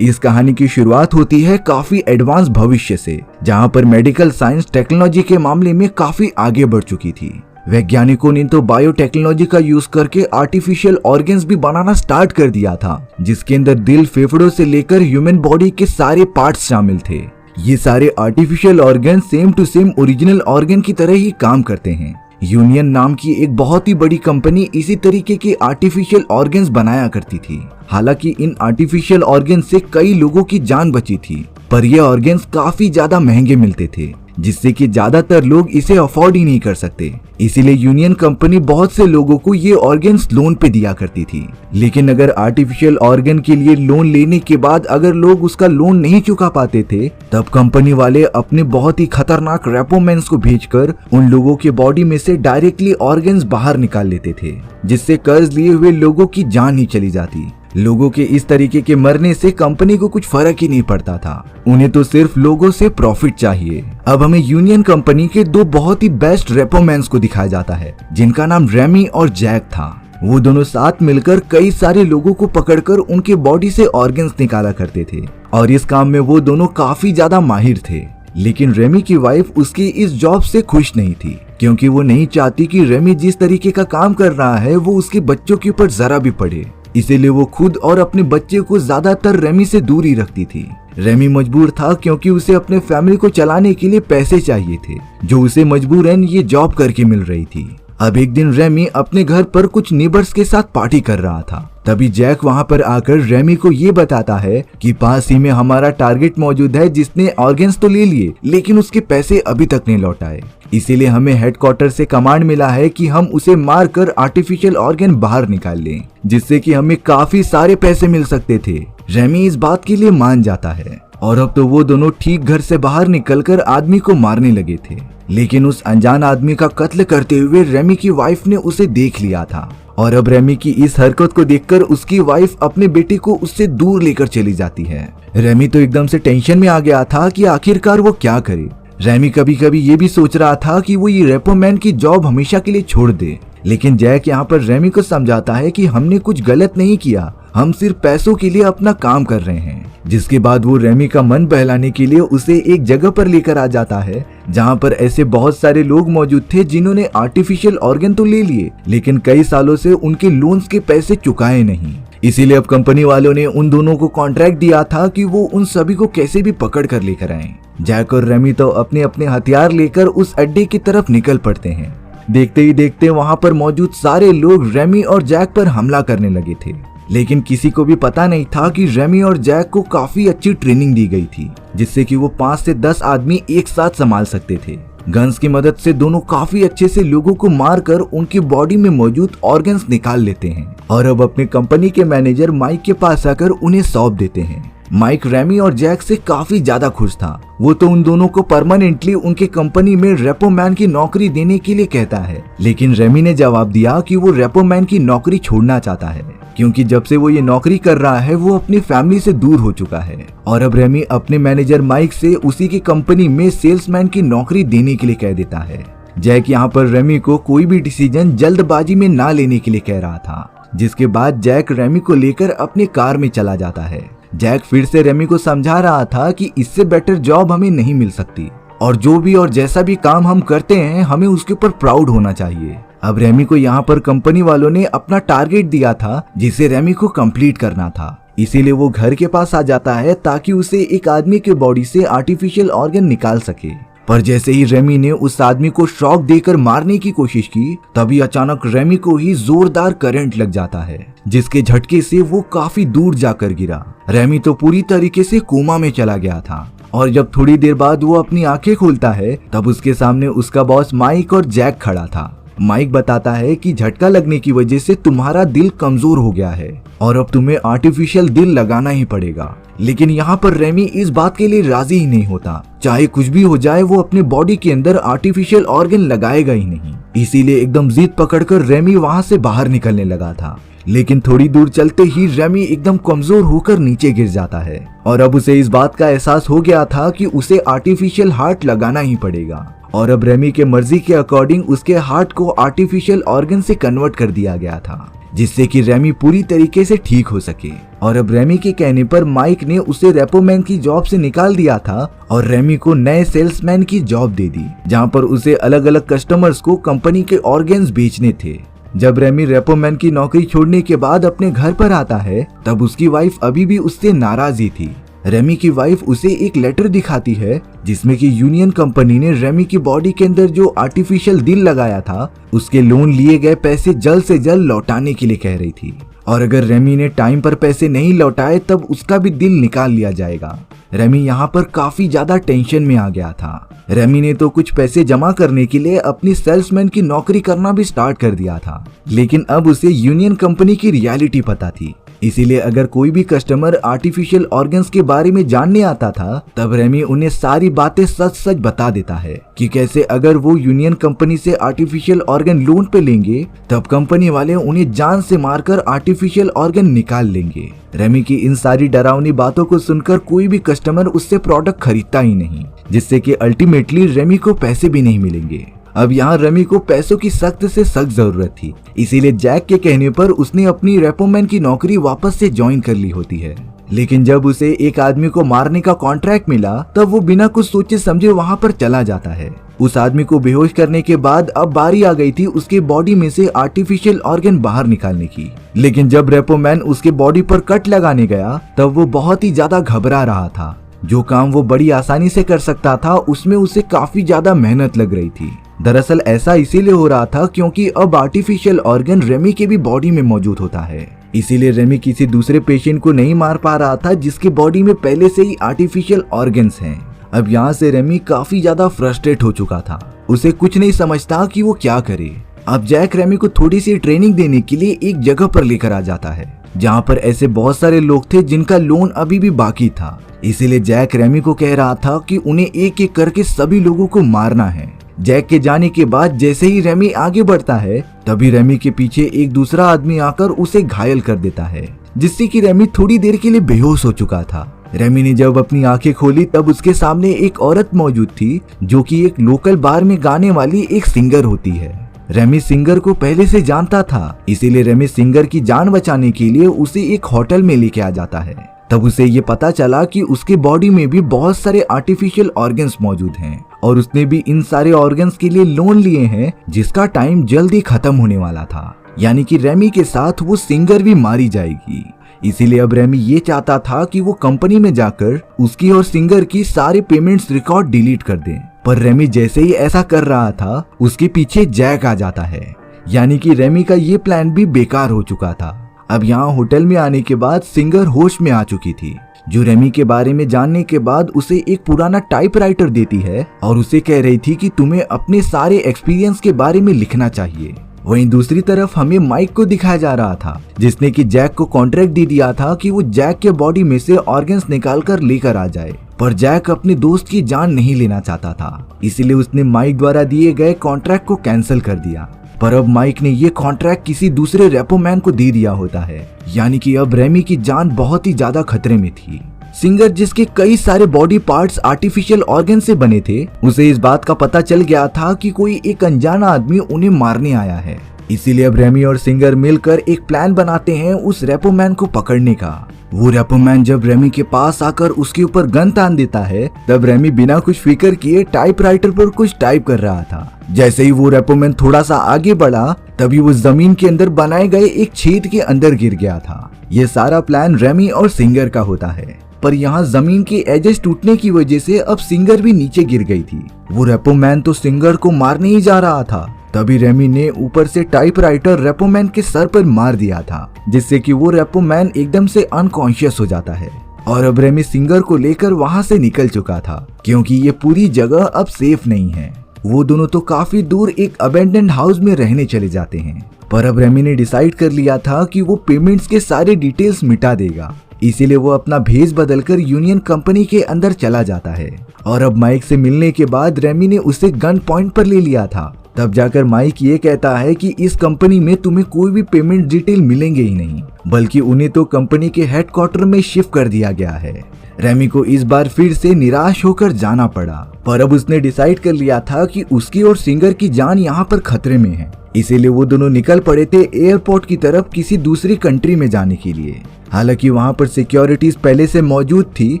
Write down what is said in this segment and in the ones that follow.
इस कहानी की शुरुआत होती है काफी एडवांस भविष्य से, जहां पर मेडिकल साइंस टेक्नोलॉजी के मामले में काफी आगे बढ़ चुकी थी। वैज्ञानिकों ने तो बायोटेक्नोलॉजी का यूज करके आर्टिफिशियल ऑर्गन्स भी बनाना स्टार्ट कर दिया था, जिसके अंदर दिल, फेफड़ों से लेकर ह्यूमन बॉडी के सारे पार्ट्स शामिल थे। ये सारे artificial organ same to same original organ की तरह ही काम करते हैं। यूनियन नाम की एक बहुत ही बड़ी कंपनी इसी तरीके के आर्टिफिशियल ऑर्गन्स बनाया करती थी। हालांकि इन आर्टिफिशियल ऑर्गन से कई लोगों की जान बची थी, पर ये ऑर्गन्स काफी ज्यादा महंगे मिलते थे, जिससे कि ज्यादातर लोग इसे अफोर्ड ही नहीं कर सकते। इसीलिए यूनियन कंपनी बहुत से लोगों को ये ऑर्गन्स लोन पे दिया करती थी। लेकिन अगर आर्टिफिशियल ऑर्गन के लिए लोन लेने के बाद अगर लोग उसका लोन नहीं चुका पाते थे, तब कंपनी वाले अपने बहुत ही खतरनाक रेपोमेंस को भेजकर उन लोगों के बॉडी में से डायरेक्टली ऑर्गन्स बाहर निकाल लेते थे, जिससे कर्ज लिए हुए लोगों की जान ही चली जाती। लोगों के इस तरीके के मरने से कंपनी को कुछ फर्क ही नहीं पड़ता था, उन्हें तो सिर्फ लोगों से प्रॉफिट चाहिए। अब हमें यूनियन कंपनी के दो बहुत ही बेस्ट रेपोमैन्स को दिखाया जाता है, जिनका नाम रेमी और जैक था। वो दोनों साथ मिलकर कई सारे लोगों को पकड़कर उनके बॉडी से ऑर्गन्स निकाला करते थे, और इस काम में वो दोनों काफी ज्यादा माहिर थे। लेकिन रेमी की वाइफ उसकी इस जॉब से खुश नहीं थी, क्योंकि वो नहीं चाहती कि रेमी जिस तरीके का काम कर रहा है वो उसके बच्चों के ऊपर जरा भी पड़े। इसीलिए वो खुद और अपने बच्चे को ज्यादातर रेमी से दूर ही रखती थी। रेमी मजबूर था, क्योंकि उसे अपने फैमिली को चलाने के लिए पैसे चाहिए थे, जो उसे मजबूरन ये जॉब करके मिल रही थी। अब एक दिन रेमी अपने घर पर कुछ नेबर्स के साथ पार्टी कर रहा था। तभी जैक वहां पर आकर रेमी को ये बताता है कि पास ही में हमारा टारगेट मौजूद है, जिसने ऑर्गन्स तो ले लिए लेकिन उसके पैसे अभी तक नहीं लौटाए। इसीलिए हमें हेडक्वार्टर से कमांड मिला है कि हम उसे मारकर आर्टिफिशियल ऑर्गन बाहर निकाल लें, जिससे कि हमें काफी सारे पैसे मिल सकते थे। रेमी इस बात के लिए मान जाता है, और अब तो वो दोनों ठीक घर से बाहर निकलकर आदमी को मारने लगे थे। लेकिन उस अनजान आदमी का कत्ल करते हुए रेमी की वाइफ ने उसे देख लिया था, और अब रेमी की इस हरकत को देखकर उसकी वाइफ अपने बेटे को उससे दूर लेकर चली जाती है। रेमी तो एकदम से टेंशन में आ गया था कि आखिरकार वो क्या करे। रेमी कभी कभी ये भी सोच रहा था कि वो ये रेपोमैन की जॉब हमेशा के लिए छोड़ दे। लेकिन जैक यहाँ पर रेमी को समझाता है कि हमने कुछ गलत नहीं किया, हम सिर्फ पैसों के लिए अपना काम कर रहे हैं। जिसके बाद वो रेमी का मन बहलाने के लिए उसे एक जगह पर लेकर आ जाता है, जहाँ पर ऐसे बहुत सारे लोग मौजूद थे जिन्होंने आर्टिफिशियल ऑर्गन तो ले लिए, लेकिन कई सालों से उनके लोन्स के पैसे चुकाए नहीं। इसीलिए अब कंपनी वालों ने उन दोनों को कॉन्ट्रैक्ट दिया था कि वो उन सभी को कैसे भी पकड़ कर लेकर आए। जैक और रेमी तो अपने अपने हथियार लेकर उस अड्डे की तरफ निकल पड़ते हैं। देखते ही देखते वहां पर मौजूद सारे लोग रेमी और जैक पर हमला करने लगे थे। लेकिन किसी को भी पता नहीं था कि रेमी और जैक को काफी अच्छी ट्रेनिंग दी गई थी, जिससे कि वो 5 से 10 आदमी एक साथ संभाल सकते थे। गन्स की मदद से दोनों काफी अच्छे से लोगों को मारकर उनकी बॉडी में मौजूद ऑर्गन्स निकाल लेते हैं, और अब अपने कंपनी के मैनेजर माइक के पास आकर उन्हें सौंप देते हैं। माइक रेमी और जैक से काफी ज्यादा खुश था। वो तो उन दोनों को परमानेंटली उनके कंपनी में रेपोमैन की नौकरी देने के लिए कहता है। लेकिन रेमी ने जवाब दिया कि वो रेपोमैन की नौकरी छोड़ना चाहता है, क्योंकि जब से वो ये नौकरी कर रहा है वो अपनी फैमिली से दूर हो चुका है। और अब रेमी अपने मैनेजर माइक से उसी की कंपनी में सेल्समैन की नौकरी देने के लिए कह देता है। जैक यहाँ पर रेमी को कोई भी डिसीजन जल्दबाजी में ना लेने के लिए कह रहा था, जिसके बाद जैक रेमी को लेकर अपनी कार में चला जाता है। जैक फिर से रेमी को समझा रहा था कि इससे बेटर जॉब हमें नहीं मिल सकती, और जो भी और जैसा भी काम हम करते हैं हमें उसके ऊपर प्राउड होना चाहिए। अब रेमी को यहाँ पर कंपनी वालों ने अपना टारगेट दिया था, जिसे रेमी को कंप्लीट करना था। इसीलिए वो घर के पास आ जाता है ताकि उसे एक आदमी के बॉडी से आर्टिफिशियल ऑर्गन निकाल सके। पर जैसे ही रेमी ने उस आदमी को शॉक देकर मारने की कोशिश की, तभी अचानक रेमी को ही जोरदार करंट लग जाता है, जिसके झटके से वो काफी दूर जाकर गिरा। रेमी तो पूरी तरीके से कोमा में चला गया था, और जब थोड़ी देर बाद वो अपनी आंखें खोलता है तब उसके सामने उसका बॉस माइक और जैक खड़ा था। माइक बताता है कि झटका लगने की वजह से तुम्हारा दिल कमजोर हो गया है और अब तुम्हें आर्टिफिशियल दिल लगाना ही पड़ेगा। लेकिन यहाँ पर रेमी इस बात के लिए राजी ही नहीं होता। चाहे कुछ भी हो जाए वो अपने बॉडी के अंदर आर्टिफिशियल ऑर्गन लगाएगा ही नहीं। इसीलिए एकदम जिद पकड़कर रेमी वहाँ से बाहर निकलने लगा था। लेकिन थोड़ी दूर चलते ही रेमी एकदम कमजोर होकर नीचे गिर जाता है और अब उसे इस बात का एहसास हो गया था कि उसे आर्टिफिशियल हार्ट लगाना ही पड़ेगा। और अब रेमी के मर्जी के अकॉर्डिंग उसके हार्ट को आर्टिफिशियल ऑर्गन से कन्वर्ट कर दिया गया था। जिससे कि रेमी पूरी तरीके से ठीक हो सके। और अब रेमी के कहने पर माइक ने उसे रेपोमैन की जॉब से निकाल दिया था और रेमी को नए सेल्समैन की जॉब दे दी, जहां पर उसे अलग अलग कस्टमर्स को कंपनी के ऑर्गन्स बेचने थे। जब रेमी रेपोमैन की नौकरी छोड़ने के बाद अपने घर पर आता है, तब उसकी वाइफ अभी भी उससे नाराज ही थी। रेमी की वाइफ उसे एक लेटर दिखाती है जिसमें कि यूनियन कंपनी ने रेमी की बॉडी के अंदर जो आर्टिफिशियल दिल लगाया था, उसके लोन लिए गए पैसे जल्द से जल्द लौटाने के लिए कह रही थी, और अगर रेमी ने टाइम पर पैसे नहीं लौटाए तब उसका भी दिल निकाल लिया जाएगा। रेमी यहाँ पर काफी ज्यादा टेंशन में आ गया था। रेमी ने तो कुछ पैसे जमा करने के लिए अपनी सेल्समैन की नौकरी करना भी स्टार्ट कर दिया था, लेकिन अब उसे यूनियन कंपनी की रियलिटी पता थी। इसीलिए अगर कोई भी कस्टमर आर्टिफिशियल ऑर्गन्स के बारे में जानने आता था, तब रेमी उन्हें सारी बातें सच सच बता देता है कि कैसे अगर वो यूनियन कंपनी से आर्टिफिशियल ऑर्गन लोन पे लेंगे, तब कंपनी वाले उन्हें जान से मारकर आर्टिफिशियल ऑर्गन निकाल लेंगे। रेमी की इन सारी डरावनी बातों को सुनकर कोई भी कस्टमर उससे प्रोडक्ट खरीदता ही नहीं, जिससे कि अल्टीमेटली रेमी को पैसे भी नहीं मिलेंगे। अब यहाँ रेमी को पैसों की सख्त से सख्त जरूरत थी, इसीलिए जैक के कहने पर उसने अपनी रेपोमैन की नौकरी वापस से ज्वाइन कर ली होती है। लेकिन जब उसे एक आदमी को मारने का कॉन्ट्रैक्ट मिला, तब वो बिना कुछ सोचे समझे वहाँ पर चला जाता है। उस आदमी को बेहोश करने के बाद अब बारी आ गई थी उसके बॉडी में से आर्टिफिशियल ऑर्गन बाहर निकालने की। लेकिन जब रेपोमैन उसके बॉडी पर कट लगाने गया, तब वो बहुत ही ज्यादा घबरा रहा था। जो काम वो बड़ी आसानी से कर सकता था, उसमें उसे काफी ज्यादा मेहनत लग रही थी। दरअसल ऐसा इसीलिए हो रहा था क्योंकि अब आर्टिफिशियल ऑर्गन रेमी के भी बॉडी में मौजूद होता है। इसीलिए रेमी किसी दूसरे पेशेंट को नहीं मार पा रहा था जिसके बॉडी में पहले से ही आर्टिफिशियल ऑर्गन्स हैं। अब यहाँ से रेमी काफी ज्यादा फ्रस्ट्रेट हो चुका था। उसे कुछ नहीं समझता कि वो क्या करे। अब जैक रेमी को थोड़ी सी ट्रेनिंग देने के लिए एक जगह पर लेकर आ जाता है, जहाँ पर ऐसे बहुत सारे लोग थे जिनका लोन अभी भी बाकी था। इसीलिए जैक रेमी को कह रहा था कि उन्हें एक एक करके सभी लोगों को मारना है। जैक के जाने के बाद जैसे ही रेमी आगे बढ़ता है, तभी रेमी के पीछे एक दूसरा आदमी आकर उसे घायल कर देता है, जिससे कि रेमी थोड़ी देर के लिए बेहोश हो चुका था। रेमी ने जब अपनी आंखें खोली, तब उसके सामने एक औरत मौजूद थी जो कि एक लोकल बार में गाने वाली एक सिंगर होती है। रेमी सिंगर को पहले से जानता था, इसीलिए रेमी सिंगर की जान बचाने के लिए उसे एक होटल में लेके आ जाता है। तब उसे ये पता चला कि उसके बॉडी में भी बहुत सारे आर्टिफिशियल ऑर्गन्स मौजूद हैं और उसने भी इन सारे ऑर्गन्स के लिए लोन लिए हैं, जिसका टाइम जल्दी खत्म होने वाला था। यानी कि रेमी के साथ वो सिंगर भी मारी जाएगी। इसीलिए अब रेमी ये चाहता था कि वो कंपनी में जाकर उसकी और सिंगर की सारे पेमेंट्स रिकॉर्ड डिलीट कर दें। पर रेमी जैसे ही ऐसा कर रहा था, उसके पीछे जैक आ जाता है। यानी कि रेमी का ये प्लान भी बेकार हो चुका था। अब यहाँ होटल में आने के बाद सिंगर होश में आ चुकी थी, जो रेमी के बारे में जानने के बाद उसे एक पुराना टाइपराइटर देती है और उसे कह रही थी कि तुम्हें अपने सारे एक्सपीरियंस के बारे में लिखना चाहिए। वहीं दूसरी तरफ हमें माइक को दिखाया जा रहा था, जिसने कि जैक को कॉन्ट्रैक्ट दे दिया था कि वो जैक के बॉडी में से ऑर्गन्स निकाल कर लेकर आ जाए। पर जैक अपने दोस्त की जान नहीं लेना चाहता था, इसीलिए उसने माइक द्वारा दिए गए कॉन्ट्रैक्ट को कैंसिल कर दिया। पर अब माइक ने ये कॉन्ट्रैक्ट किसी दूसरे रेपोमैन को दे दिया होता है। यानी कि अब रेमी की जान बहुत ही ज्यादा खतरे में थी। सिंगर, जिसके कई सारे बॉडी पार्ट्स आर्टिफिशियल ऑर्गन से बने थे, उसे इस बात का पता चल गया था कि कोई एक अनजाना आदमी उन्हें मारने आया है। इसीलिए अब रेमी और सिंगर मिलकर एक प्लान बनाते हैं उस रेपोमैन को पकड़ने का। वो रेपोमैन जब रेमी के पास आकर उसके ऊपर गन तान देता है, तब रेमी बिना कुछ फिक्र किए टाइपराइटर पर कुछ टाइप कर रहा था। जैसे ही वो रेपोमैन थोड़ा सा आगे बढ़ा, तभी वो जमीन के अंदर बनाए गए एक छेद के अंदर गिर गया था। ये सारा प्लान रेमी और सिंगर का होता है। पर यहाँ जमीन के एजेस टूटने की वजह से अब सिंगर भी नीचे गिर गई थी। वो रेपोमैन तो सिंगर को मारने ही जा रहा था, तभी रेमी ने ऊपर से टाइपराइटर रेपोमैन के सर पर मार दिया था, जिससे कि वो रेपोमैन एकदम से अनकॉन्शियस हो जाता है। और अब रेमी सिंगर को लेकर वहां से निकल चुका था, क्योंकि ये पूरी जगह अब सेफ नहीं है। वो दोनों तो काफी दूर एक अबेंडेंड हाउस में रहने चले जाते हैं। पर अब रेमी ने डिसाइड कर लिया था कि वो पेमेंट्स के सारे डिटेल्स मिटा देगा, इसीलिए वो अपना भेष बदलकर यूनियन कंपनी के अंदर चला जाता है। और अब माइक से मिलने के बाद रेमी ने उसे गन पॉइंट पर ले लिया था। तब जाकर माइक ये कहता है कि इस कंपनी में तुम्हें कोई भी पेमेंट डिटेल मिलेंगे ही नहीं, बल्कि उन्हें तो कंपनी के हेडक्वार्टर में शिफ्ट कर दिया गया है। रेमी को इस बार फिर से निराश होकर जाना पड़ा, पर अब उसने डिसाइड कर लिया था कि उसकी और सिंगर की जान यहाँ पर खतरे में है। इसीलिए वो दोनों निकल पड़े थे एयरपोर्ट की तरफ किसी दूसरी कंट्री में जाने के लिए। हालांकि वहां पर सिक्योरिटीज पहले से मौजूद थी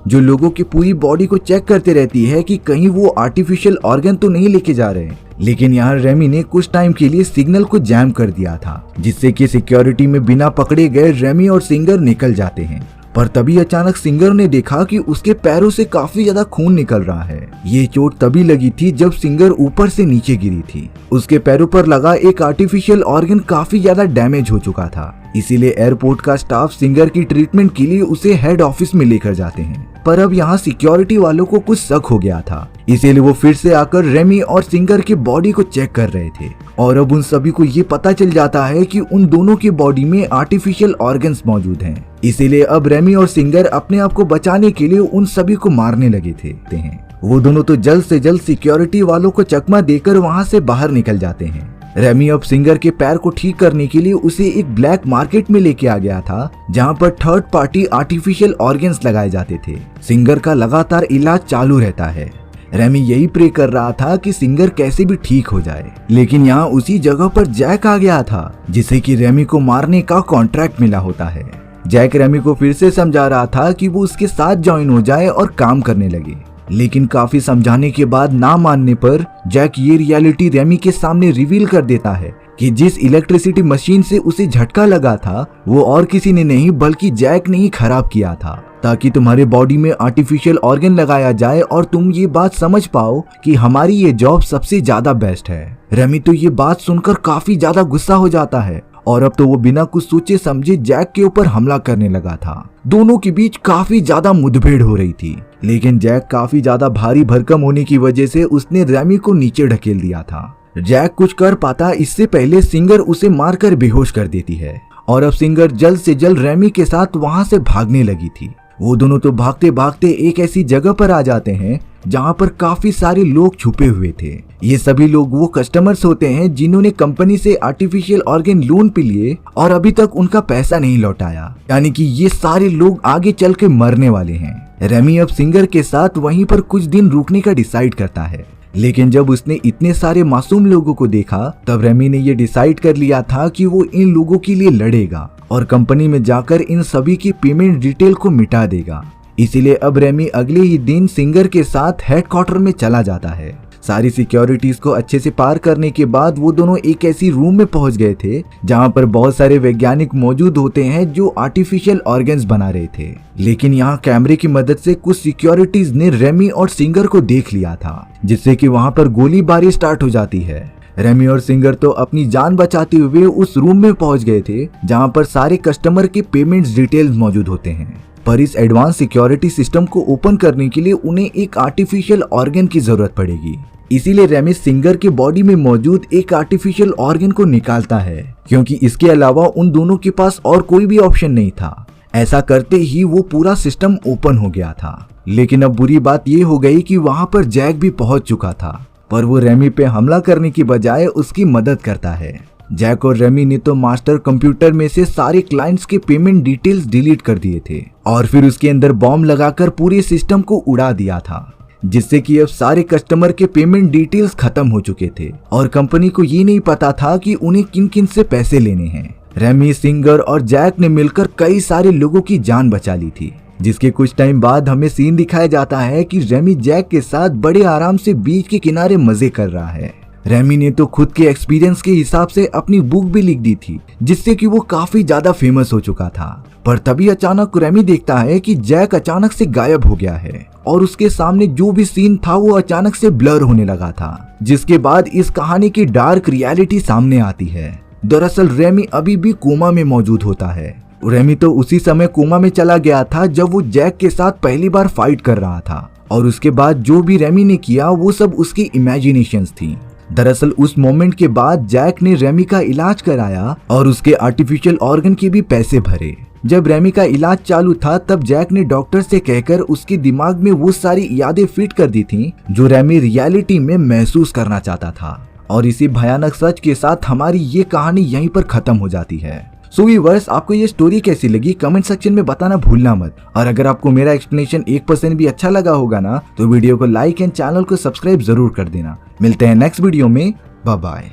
जो लोगों की पूरी बॉडी को चेक करते रहती है कि कहीं वो आर्टिफिशियल ऑर्गन तो नहीं लेके जा रहे हैं। लेकिन यहाँ रेमी ने कुछ टाइम के लिए सिग्नल को जैम कर दिया था, जिससे कि सिक्योरिटी में बिना पकड़े गए रेमी और सिंगर निकल जाते हैं। पर तभी अचानक सिंगर ने देखा कि उसके पैरों से काफी ज्यादा खून निकल रहा है। ये चोट तभी लगी थी जब सिंगर ऊपर से नीचे गिरी थी। उसके पैरों पर लगा एक आर्टिफिशियल ऑर्गन काफी ज्यादा डैमेज हो चुका था। इसीलिए एयरपोर्ट का स्टाफ सिंगर की ट्रीटमेंट के लिए उसे हेड ऑफिस में लेकर जाते हैं। पर अब यहाँ सिक्योरिटी वालों को कुछ शक हो गया था, इसीलिए वो फिर से आकर रेमी और सिंगर की बॉडी को चेक कर रहे थे। और अब उन सभी को ये पता चल जाता है कि उन दोनों की बॉडी में आर्टिफिशियल ऑर्गन्स मौजूद हैं। इसीलिए अब रेमी और सिंगर अपने आप को बचाने के लिए उन सभी को मारने लगे थे। वो दोनों तो जल्द से जल्द सिक्योरिटी वालों को चकमा देकर वहाँ से बाहर निकल जाते हैं। रेमी अब सिंगर के पैर को ठीक करने के लिए उसे एक ब्लैक मार्केट में लेके आ गया था, जहाँ पर थर्ड पार्टी आर्टिफिशियल ऑर्गन्स लगाए जाते थे। सिंगर का लगातार इलाज चालू रहता है। रेमी यही प्रे कर रहा था कि सिंगर कैसे भी ठीक हो जाए। लेकिन यहाँ उसी जगह पर जैक आ गया था, जिसे कि रेमी को मारने का कॉन्ट्रैक्ट मिला होता है। जैक रेमी को फिर से समझा रहा था कि वो उसके साथ ज्वाइन हो जाए और काम करने लगे। लेकिन काफी समझाने के बाद ना मानने पर जैक ये रियलिटी रेमी के सामने रिवील कर देता है कि जिस इलेक्ट्रिसिटी मशीन से उसे झटका लगा था वो और किसी ने नहीं बल्कि जैक ने ही खराब किया था, ताकि तुम्हारे बॉडी में आर्टिफिशियल ऑर्गन लगाया जाए और तुम ये बात समझ पाओ कि हमारी ये जॉब सबसे ज्यादा बेस्ट है। रेमी तो ये बात सुनकर काफी ज्यादा गुस्सा हो जाता है और अब तो वो बिना कुछ सोचे समझे जैक के ऊपर हमला करने लगा था। दोनों के बीच काफी ज्यादा मुठभेड़ हो रही थी, लेकिन जैक काफी ज्यादा भारी भरकम होने की वजह से उसने रेमी को नीचे ढकेल दिया था। जैक कुछ कर पाता इससे पहले सिंगर उसे मारकर बेहोश कर देती है और अब सिंगर जल्द से जल्द रेमी के साथ वहां से भागने लगी थी। वो दोनों तो भागते भागते एक ऐसी जगह पर आ जाते हैं जहाँ पर काफी सारे लोग छुपे हुए थे। ये सभी लोग वो कस्टमर्स होते हैं जिन्होंने कंपनी से आर्टिफिशियल ऑर्गन लोन पे लिए और अभी तक उनका पैसा नहीं लौटाया, यानी कि ये सारे लोग आगे चल के मरने वाले हैं। रेमी अब सिंगर के साथ वहीं पर कुछ दिन रुकने का डिसाइड करता है, लेकिन जब उसने इतने सारे मासूम लोगों को देखा तब रेमी ने ये डिसाइड कर लिया था कि वो इन लोगों के लिए लड़ेगा और कंपनी में जाकर इन सभी की पेमेंट डिटेल को मिटा देगा। इसीलिए अब रेमी अगले ही दिन सिंगर के साथ हेडक्वार्टर में चला जाता है। सारी सिक्योरिटीज को अच्छे से पार करने के बाद वो दोनों एक ऐसी रूम में पहुंच गए थे जहां पर बहुत सारे वैज्ञानिक मौजूद होते हैं जो आर्टिफिशियल ऑर्गन्स बना रहे थे। लेकिन यहाँ कैमरे की मदद से कुछ सिक्योरिटीज ने रेमी और सिंगर को देख लिया था, जिससे कि वहां पर गोलीबारी स्टार्ट हो जाती है। रेमी और सिंगर तो अपनी जान बचाते हुए उस रूम में पहुंच गए थे जहां पर सारे कस्टमर के पेमेंट्स डिटेल्स मौजूद होते हैं। पर इस एडवांस सिक्योरिटी सिस्टम को ओपन करने के लिए उन्हें एक आर्टिफिशियल ऑर्गन की जरूरत पड़ेगी। इसीलिए रेमी सिंगर के बॉडी में मौजूद एक आर्टिफिशियल ऑर्गन को निकालता है, क्योंकि इसके अलावा उन दोनों के पास और कोई भी ऑप्शन नहीं था। ऐसा करते ही वो पूरा सिस्टम ओपन हो गया था। लेकिन अब बुरी बात ये हो गई कि वहां पर जैक भी पहुंच चुका था, पर वो रेमी पे हमला करने की बजाय उसकी मदद करता है। जैक और रेमी ने तो मास्टर कंप्यूटर में से सारे क्लाइंट्स के पेमेंट डिटेल्स डिलीट कर दिए थे और फिर उसके अंदर बॉम्ब लगाकर पूरे सिस्टम को उड़ा दिया था, जिससे कि अब सारे कस्टमर के पेमेंट डिटेल्स खत्म हो चुके थे और कंपनी को ये नहीं पता था कि उन्हें किन किन से पैसे लेने हैं। रेमी, सिंगर और जैक ने मिलकर कई सारे लोगों की जान बचा ली थी, जिसके कुछ टाइम बाद हमें सीन दिखाया जाता है कि रेमी जैक के साथ बड़े आराम से बीच के किनारे मजे कर रहा है। रेमी ने तो खुद के एक्सपीरियंस के हिसाब से अपनी बुक भी लिख दी थी, जिससे कि वो काफी ज्यादा फेमस हो चुका था। पर तभी अचानक रेमी देखता है कि जैक अचानक से गायब हो गया है और उसके सामने जो भी सीन था वो अचानक से ब्लर होने लगा था, जिसके बाद इस कहानी की डार्क रियलिटी सामने आती है। दरअसल रेमी अभी भी कोमा में मौजूद होता है। रेमी तो उसी समय कोमा में चला गया था जब वो जैक के साथ पहली बार फाइट कर रहा था और उसके बाद जो भी रेमी ने किया वो सब उसकी इमेजिनेशंस थी। दरअसल उस मोमेंट के बाद जैक ने रेमी का इलाज कराया और उसके आर्टिफिशियल ऑर्गन के भी पैसे भरे। जब रेमी का इलाज चालू था तब जैक ने डॉक्टर से कहकर उसके दिमाग में वो सारी यादें फिट कर दी थी जो रेमी रियलिटी में महसूस करना चाहता था। और इसी भयानक सच के साथ हमारी ये कहानी यहीं पर खत्म हो जाती है। सो व्यूअर्स, आपको ये स्टोरी कैसी लगी कमेंट सेक्शन में बताना भूलना मत। और अगर आपको मेरा एक्सप्लेनेशन 1% भी अच्छा लगा होगा ना तो वीडियो को लाइक एंड चैनल को सब्सक्राइब जरूर कर देना। मिलते हैं नेक्स्ट वीडियो में। Bye bye.